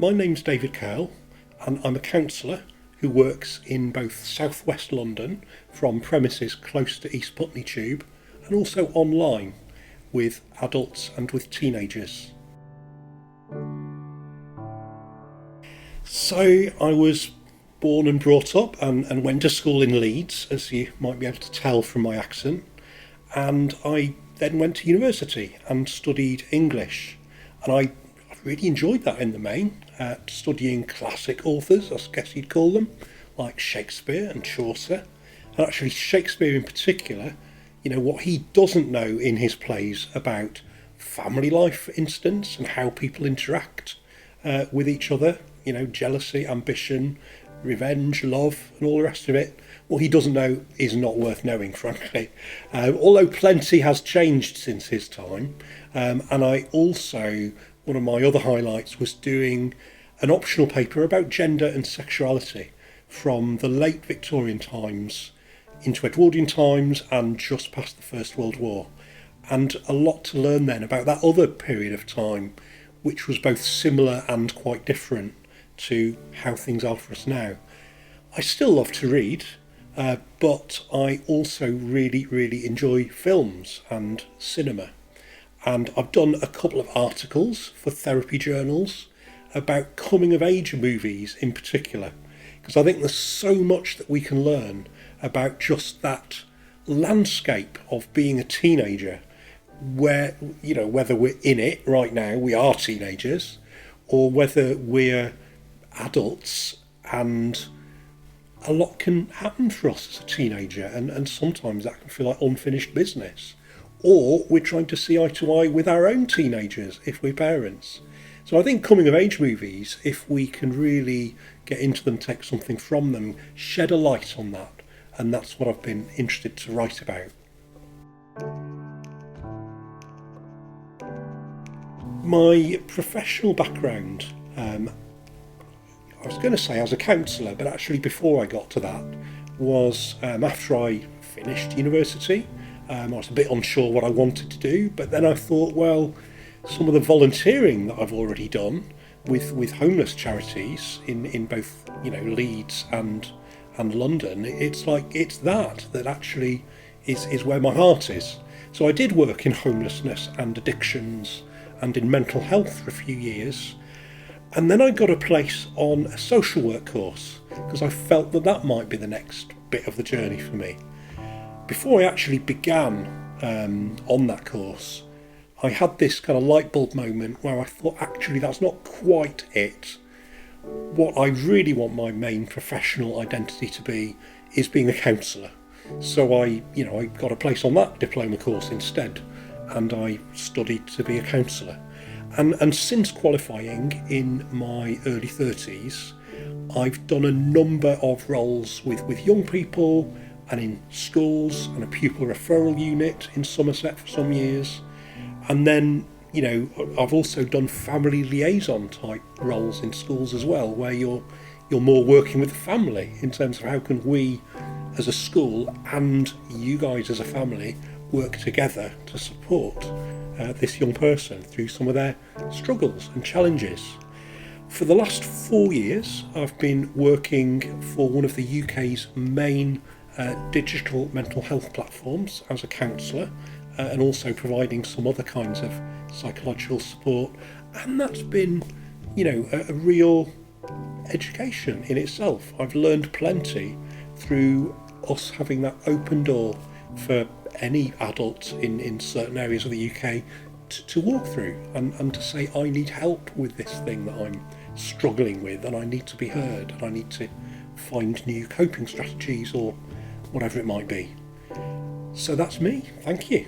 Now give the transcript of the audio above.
My name's David Curl, and I'm a counsellor who works in both South West London from premises close to East Putney Tube and also online with adults and with teenagers. So I was born and brought up and went to school in Leeds, as you might be able to tell from my accent, and I then went to university and studied English, and I really enjoyed that in the main, studying classic authors, I guess you'd call them, like Shakespeare and Chaucer. And actually Shakespeare in particular, what he doesn't know in his plays about family life, for instance, and how people interact with each other, jealousy, ambition, revenge, love, and all the rest of it. What he doesn't know is not worth knowing, frankly. Although plenty has changed since his time. And I also, one of my other highlights was doing an optional paper about gender and sexuality from the late Victorian times into Edwardian times and just past the First World War. And a lot to learn then about that other period of time, which was both similar and quite different to how things are for us now. I still love to read, but I also really enjoy films and cinema. And I've done a couple of articles for therapy journals about coming of age movies in particular, because I think there's so much that we can learn about just that landscape of being a teenager, where, whether we're in it right now, we are teenagers, or whether we're adults, and a lot can happen for us as a teenager, and sometimes that can feel like unfinished business. Or we're trying to see eye to eye with our own teenagers if we're parents. So I think coming of age movies, if we can really get into them, take something from them, shed a light on that, and that's what I've been interested to write about. My professional background, I was going to say as a counsellor, but actually before I got to that was after I finished university. I was a bit unsure what I wanted to do, but then I thought, well, some of the volunteering that I've already done with homeless charities in both Leeds and London, it's that actually is where my heart is. So I did work in homelessness and addictions and in mental health for a few years. And then I got a place on a social work course because I felt that might be the next bit of the journey for me. Before I actually began on that course, I had this kind of light bulb moment where I thought, actually, that's not quite it. What I really want my main professional identity to be is being a counsellor. So I got a place on that diploma course instead, and I studied to be a counsellor. And since qualifying in my early 30s, I've done a number of roles with young people and in schools and a pupil referral unit in Somerset for some years. And then, I've also done family liaison type roles in schools as well, where you're more working with the family in terms of how can we as a school and you guys as a family work together to support this young person through some of their struggles and challenges. For the last 4 years, I've been working for one of the UK's main digital mental health platforms as a counsellor, and also providing some other kinds of psychological support. And that's been, a real education in itself. I've learned plenty through us having that open door for any adult in certain areas of the UK to walk through and to say, I need help with this thing that I'm struggling with, and I need to be heard, and I need to find new coping strategies or whatever it might be. So that's me. Thank you.